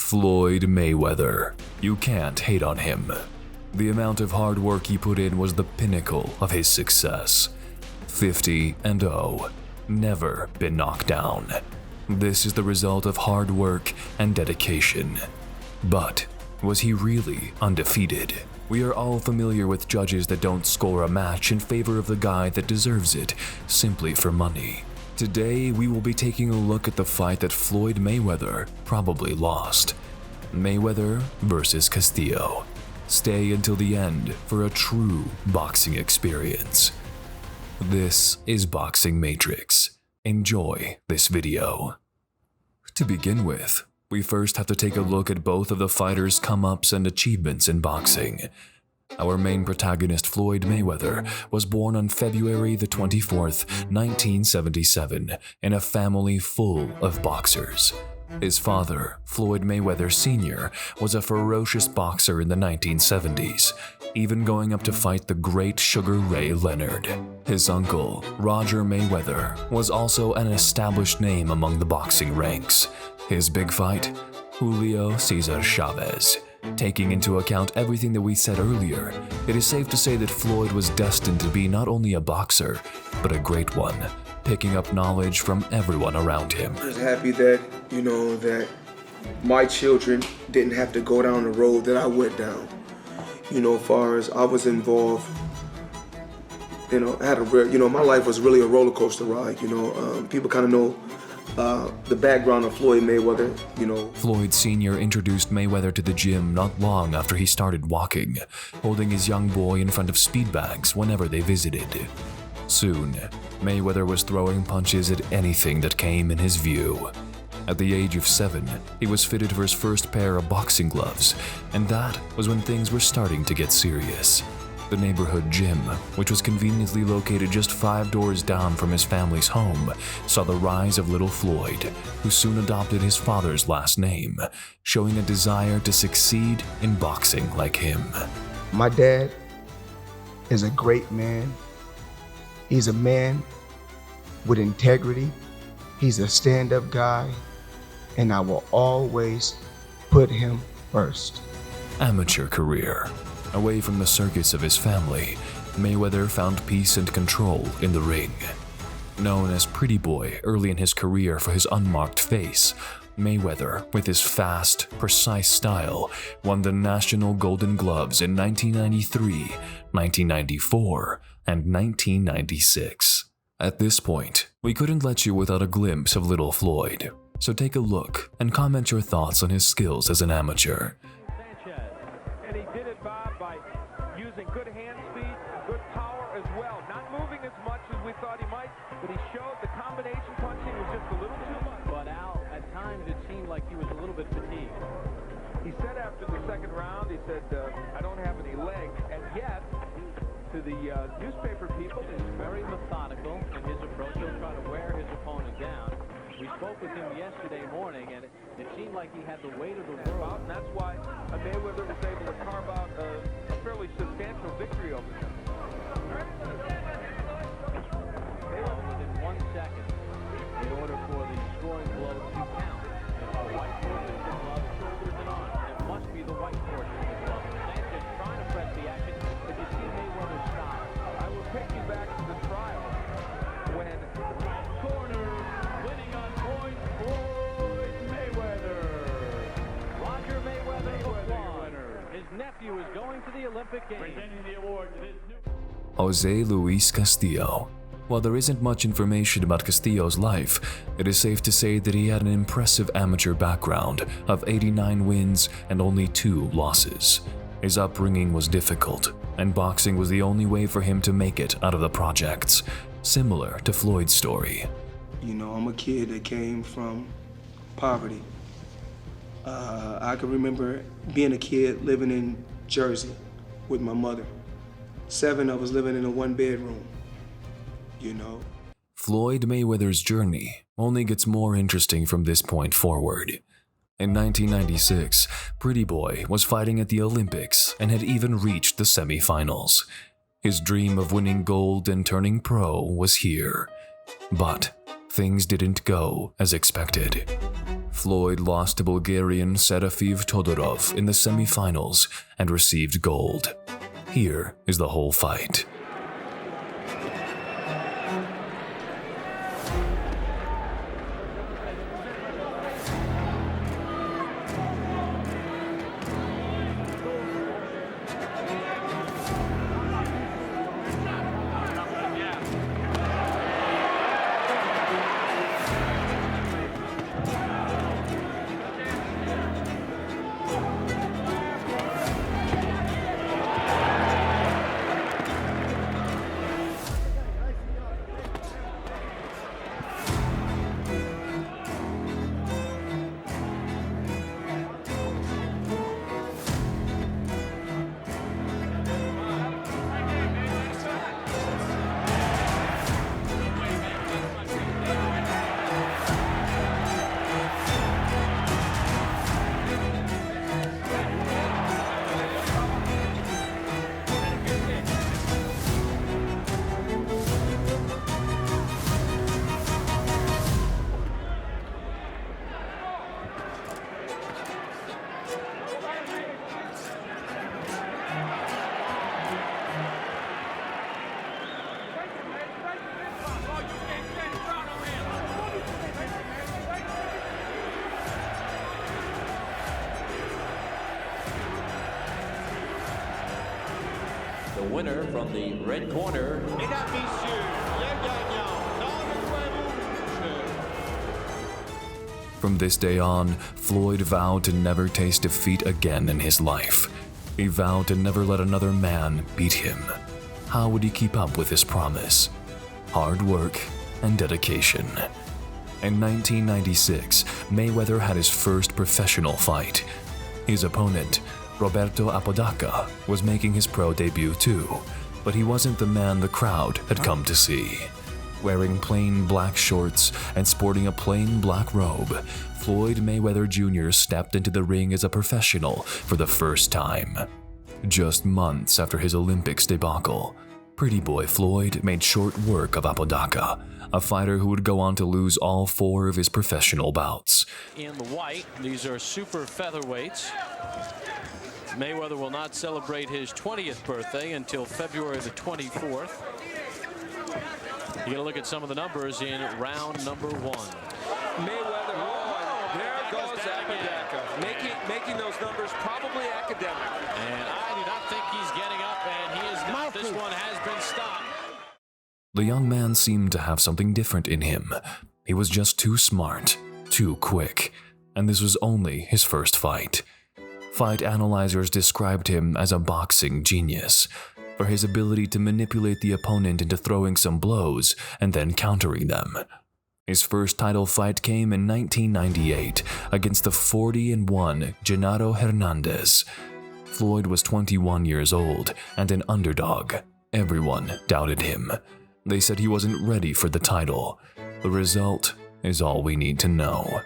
Floyd Mayweather. You can't hate on him. The amount of hard work he put in was the pinnacle of his success. 50-0, never been knocked down. This is the result of hard work and dedication. But was he really undefeated? We are all familiar with judges that don't score a match in favor of the guy that deserves it, simply for money. Today, we will be taking a look at the fight that Floyd Mayweather probably lost. Mayweather versus Castillo. Stay until the end for a true boxing experience. This is Boxing Matrix. Enjoy this video. To begin with, we first have to take a look at both of the fighters' come-ups and achievements in boxing. Our main protagonist, Floyd Mayweather, was born on February the 24th, 1977, in a family full of boxers. His father, Floyd Mayweather Sr., was a ferocious boxer in the 1970s, even going up to fight the great Sugar Ray Leonard. His uncle, Roger Mayweather, was also an established name among the boxing ranks. His big fight? Julio Cesar Chavez. Taking into account everything that we said earlier, it is safe to say that Floyd was destined to be not only a boxer, but a great one, picking up knowledge from everyone around him. I was happy that, that my children didn't have to go down the road that I went down. As far as I was involved, I had my life was really a roller coaster ride. People kind of know the background of Floyd Mayweather, Floyd Sr. introduced Mayweather to the gym not long after he started walking, holding his young boy in front of speed bags whenever they visited. Soon, Mayweather was throwing punches at anything that came in his view. At the age of 7, he was fitted for his first pair of boxing gloves, and that was when things were starting to get serious. The neighborhood gym, which was conveniently located just 5 doors down from his family's home, saw the rise of little Floyd, who soon adopted his father's last name, showing a desire to succeed in boxing like him. My dad is a great man. He's a man with integrity. He's a stand-up guy, and I will always put him first. Amateur career. Away from the circus of his family, Mayweather found peace and control in the ring. Known as Pretty Boy early in his career for his unmarked face, Mayweather, with his fast, precise style, won the National Golden Gloves in 1993, 1994, and 1996. At this point, we couldn't let you without a glimpse of little Floyd, so take a look and comment your thoughts on his skills as an amateur. And he did it, Bob, by using good hand speed, good power as well. Not moving as much as we thought he might, but he showed the combination punching was just a little too much. But Al, at times it seemed like he was a little bit fatigued. He said after the second round, he said, I don't have any legs, and yet, to the newspaper people, He's very methodical in his approach. He'll try to wear his opponent down. We spoke with him yesterday morning, and it seemed like he had the weight of the world. and that's why Mayweather was able to carve out a fairly substantial victory over him. Mayweather within 1 second in order for the scoring blow to count. It's the white portion of the glove, shoulders and arms. It must be the white portion of the glove. Sanchez trying to press the action, but you see Mayweather stop. I will take you back to the trial when Corner, winning on point, Floyd Mayweather. Roger Mayweather, the winner. His nephew is going to the Olympic Games. Presenting the award to his new... Jose Luis Castillo. While there isn't much information about Castillo's life, it is safe to say that he had an impressive amateur background of 89 wins and only 2 losses. His upbringing was difficult, and boxing was the only way for him to make it out of the projects, similar to Floyd's story. I'm a kid that came from poverty. I can remember being a kid living in Jersey with my mother. 7 of us living in a 1-bedroom, Floyd Mayweather's journey only gets more interesting from this point forward. In 1996, Pretty Boy was fighting at the Olympics and had even reached the semifinals. His dream of winning gold and turning pro was here. But things didn't go as expected. Floyd lost to Bulgarian Serafeev Todorov in the semifinals and received gold. Here is the whole fight. The winner from the red corner. Mesdames, Messieurs, le gagnant dans le coin rouge. From this day on, Floyd vowed to never taste defeat again in his life. He vowed to never let another man beat him. How would he keep up with his promise? Hard work and dedication. In 1996, Mayweather had his first professional fight. His opponent, Roberto Apodaca, was making his pro debut too, but he wasn't the man the crowd had come to see. Wearing plain black shorts and sporting a plain black robe, Floyd Mayweather Jr. stepped into the ring as a professional for the first time. Just months after his Olympics debacle, Pretty Boy Floyd made short work of Apodaca, a fighter who would go on to lose all 4 of his professional bouts. In the white, these are super featherweights. Mayweather will not celebrate his 20th birthday until February the 24th. You gotta look at some of the numbers in round number 1. Mayweather, there goes Apodaca, making those numbers probably academic. And I do not think he's getting up, and he is not. This one has been stopped. The young man seemed to have something different in him. He was just too smart, too quick, and this was only his first fight. Fight analyzers described him as a boxing genius for his ability to manipulate the opponent into throwing some blows and then countering them. His first title fight came in 1998 against the 40-1 Genaro Hernandez. Floyd was 21 years old and an underdog. Everyone doubted him. They said he wasn't ready for the title. The result is all we need to know.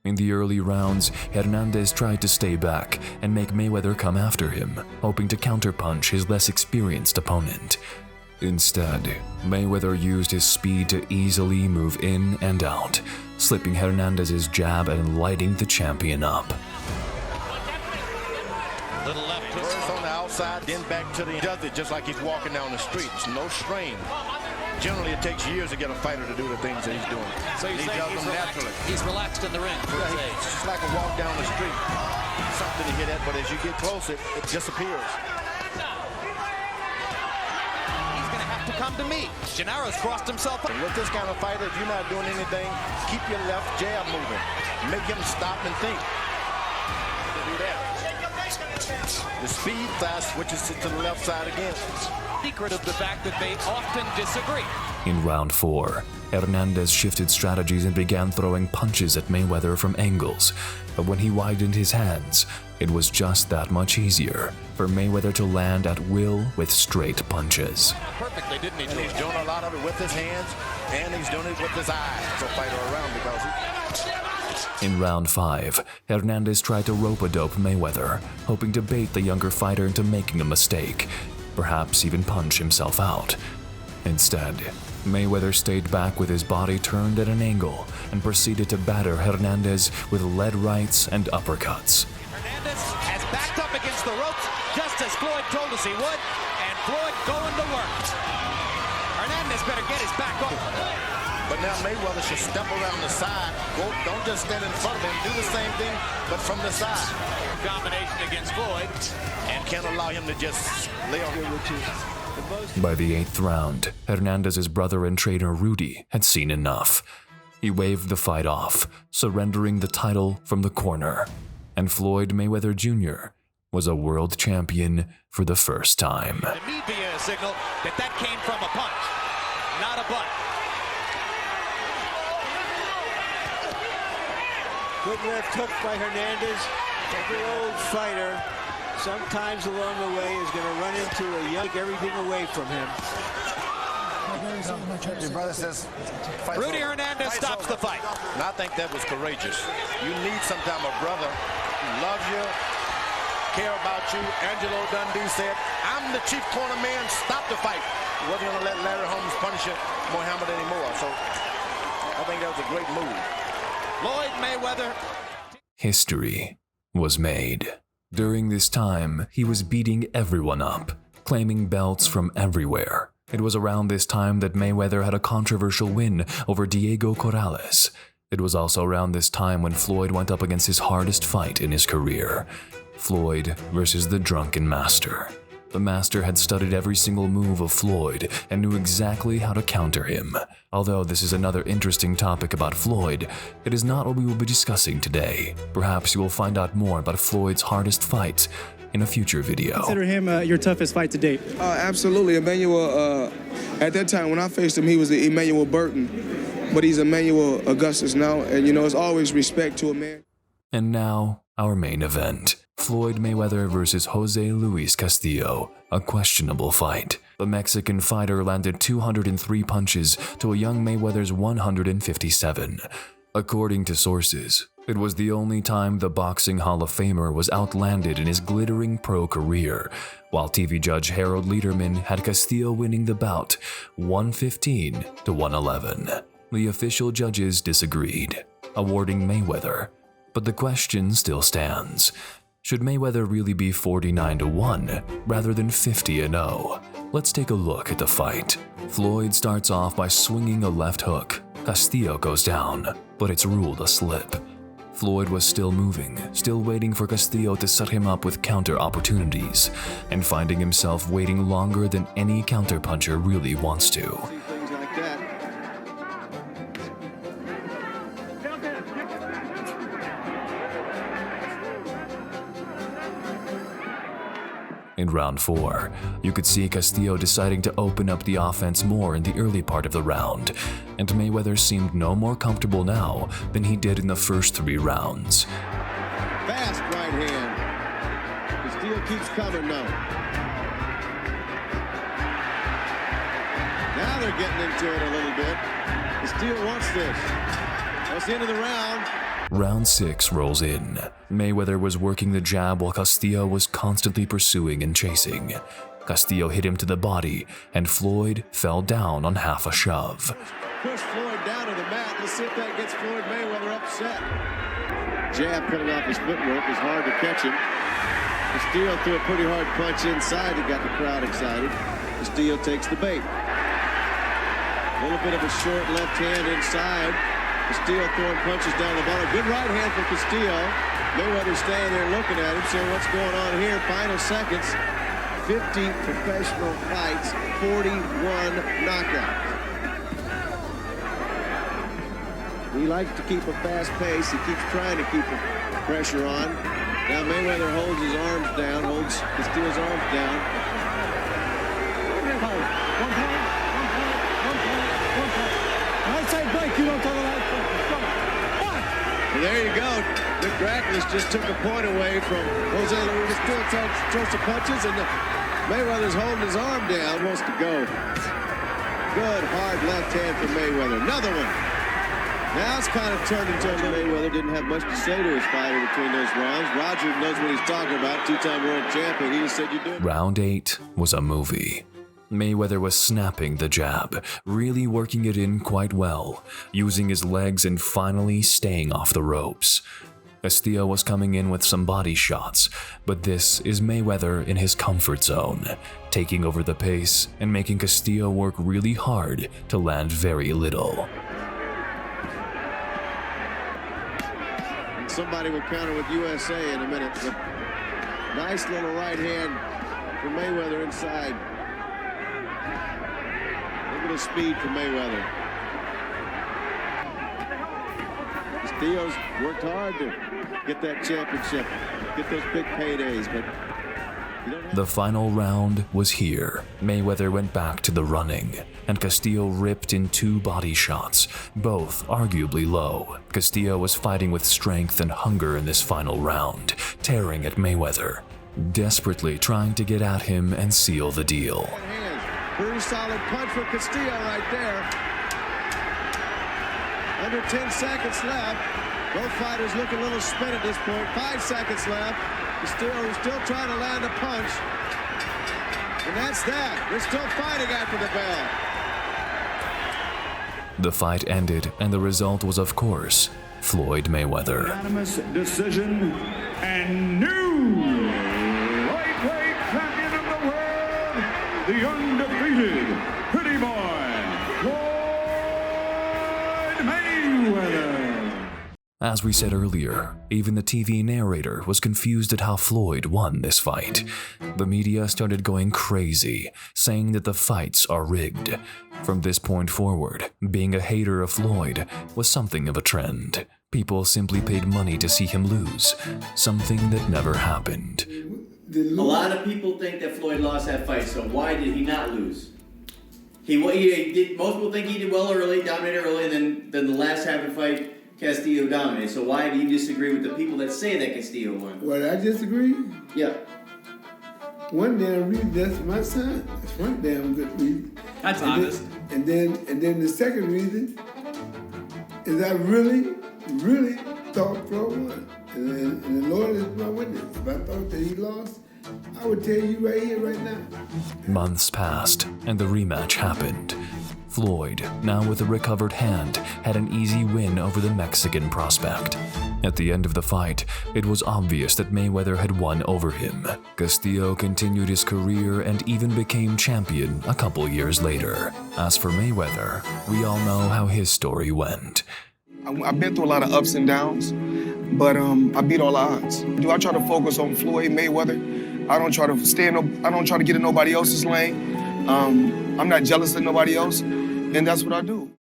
In the early rounds, Hernandez tried to stay back and make Mayweather come after him, hoping to counterpunch his less experienced opponent. Instead, Mayweather used his speed to easily move in and out, slipping Hernandez's jab and lighting the champion up. Little left first on the outside, then back to the does it just like he's walking down the street. It's no strain. Generally, it takes years to get a fighter to do the things that he's doing. So he does them naturally. He's relaxed in the ring. It's just like a walk down the street. Something to hit at, but as you get close, it disappears. He's going to have to come to me. Genaro's crossed himself up. And with this kind of fighter, if you're not doing anything, keep your left jab moving. Make him stop and think. Do that. The speed fast switches to the left side again. Secret of the fact that they often disagree. In round 4, Hernandez shifted strategies and began throwing punches at Mayweather from angles, but when he widened his hands, it was just that much easier for Mayweather to land at will with straight punches. Perfectly, didn't he? And he's doing a lot of it with his hands, and he's doing it with his eyes. So fighter around because In round 5, Hernandez tried to rope-a-dope Mayweather, hoping to bait the younger fighter into making a mistake, perhaps even punch himself out. Instead, Mayweather stayed back with his body turned at an angle and proceeded to batter Hernandez with lead rights and uppercuts. Hernandez has backed up against the ropes, just as Floyd told us he would, and Floyd going to work. Hernandez better get his back up. But now Mayweather should step around the side. Don't just stand in front of him. Do the same thing, but from the side. Combination against Floyd. And can't allow him to just lay on him. By the 8th round, Hernandez's brother and trainer Rudy had seen enough. He waved the fight off, surrendering the title from the corner. And Floyd Mayweather Jr. was a world champion for the first time. To me be a signal that that came from a punch, not a butt. Good left hook by Hernandez. Every old fighter, sometimes along the way, is going to run into a yank everything away from him. Your brother says, Rudy Hernandez stops the fight. And I think that was courageous. You need sometimes a brother who loves you, care about you. Angelo Dundee said, I'm the chief corner man, stop the fight. He wasn't going to let Larry Holmes punish Muhammad anymore. So I think that was a great move. Floyd Mayweather. History was made. During this time, he was beating everyone up, claiming belts from everywhere. It was around this time that Mayweather had a controversial win over Diego Corrales. It was also around this time when Floyd went up against his hardest fight in his career. Floyd versus the Drunken Master. The Master had studied every single move of Floyd and knew exactly how to counter him. Although this is another interesting topic about Floyd, it is not what we will be discussing today. Perhaps you will find out more about Floyd's hardest fight in a future video. Consider him your toughest fight to date? Absolutely. Emmanuel, at that time when I faced him, he was the Emmanuel Burton, but he's Emmanuel Augustus now, and you know, it's always respect to a man. And now, our main event. Floyd Mayweather versus Jose Luis Castillo, a questionable fight. The Mexican fighter landed 203 punches to a young Mayweather's 157. According to sources, it was the only time the Boxing Hall of Famer was outlanded in his glittering pro career, while TV judge Harold Lederman had Castillo winning the bout 115 to 111. The official judges disagreed, awarding Mayweather, but the question still stands. Should Mayweather really be 49 to 1 rather than 50-0? Let's take a look at the fight. Floyd starts off by swinging a left hook. Castillo goes down, but it's ruled a slip. Floyd was still moving, still waiting for Castillo to set him up with counter opportunities, and finding himself waiting longer than any counterpuncher really wants to. Things like that. In round 4, you could see Castillo deciding to open up the offense more in the early part of the round, and Mayweather seemed no more comfortable now than he did in the first 3 rounds. Fast right hand. Castillo keeps coming now. Now they're getting into it a little bit. Castillo wants this. That's the end of the round. Round 6 rolls in. Mayweather was working the jab while Castillo was constantly pursuing and chasing. Castillo hit him to the body, and Floyd fell down on half a shove. Push Floyd down to the mat. Let's see if that gets Floyd Mayweather upset. Jab coming off his footwork is hard to catch him. Castillo threw a pretty hard punch inside that got the crowd excited. Castillo takes the bait. A little bit of a short left hand inside. Castillo throwing punches down the bottom. Good right hand for Castillo. Mayweather staying there looking at him, saying what's going on here. Final seconds. 50 professional fights, 41 knockouts. He likes to keep a fast pace. He keeps trying to keep the pressure on. Now Mayweather holds his arms down, holds Castillo's arms down. One point. Outside break, you don't tell the right foot. Well, there you go. Nick Dracula just took a point away from Jose Luis. Still throws some punches, and Mayweather's holding his arm down, wants to go. Good hard left hand for Mayweather. Another one. Now it's kind of turned into Mayweather didn't have much to say to his fighter between those rounds. Roger knows what he's talking about, 2-time world champion. He just said, "You're doing." Round 8 was a movie. Mayweather was snapping the jab, really working it in quite well, using his legs and finally staying off the ropes. Castillo was coming in with some body shots, but this is Mayweather in his comfort zone, taking over the pace and making Castillo work really hard to land very little. Somebody will counter with USA in a minute. But nice little right hand for Mayweather inside. Look at the speed for Mayweather. Castillo's worked hard to get that championship, get those big paydays, but the final round was here. Mayweather went back to the running, and Castillo ripped in 2 body shots, both arguably low. Castillo was fighting with strength and hunger in this final round, tearing at Mayweather, desperately trying to get at him and seal the deal. Pretty solid punch for Castillo right there. Under 10 seconds left. Both fighters look a little spent at this point. 5 seconds left. Castillo still trying to land a punch. And that's that. They're still fighting after the bell. The fight ended, and the result was, of course, Floyd Mayweather. Unanimous decision and new lightweight champion of the world, the undefeated pretty boy, Floyd Mayweather. As we said earlier, even the TV narrator was confused at how Floyd won this fight. The media started going crazy, saying that the fights are rigged. From this point forward, being a hater of Floyd was something of a trend. People simply paid money to see him lose, something that never happened. A lot of people think that Floyd lost that fight, so why did he not lose? He did. Most people think he did well early, dominated early, and then the last half of the fight, Castillo dominated. So why do you disagree with the people that say that Castillo won? Well, I disagree. Yeah. One damn reason, that's my son. That's one damn good reason. That's honest. And then the second reason is I really thought Floyd won. And the Lord is my witness. If I thought that he lost, I would tell you right here, right now. Months passed, and the rematch happened. Floyd, now with a recovered hand, had an easy win over the Mexican prospect. At the end of the fight, it was obvious that Mayweather had won over him. Castillo continued his career and even became champion a couple years later. As for Mayweather, we all know how his story went. I've been through a lot of ups and downs, but I beat all the odds. Do I try to focus on Floyd Mayweather? I don't try to get in nobody else's lane. I'm not jealous of nobody else, and that's what I do.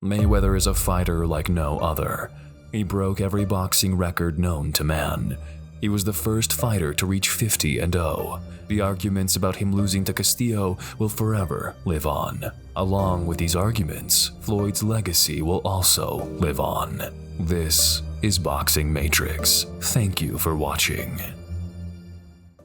Mayweather is a fighter like no other. He broke every boxing record known to man. He was the first fighter to reach 50-0. The arguments about him losing to Castillo will forever live on. Along with these arguments, Floyd's legacy will also live on. This is Boxing Matrix. Thank you for watching.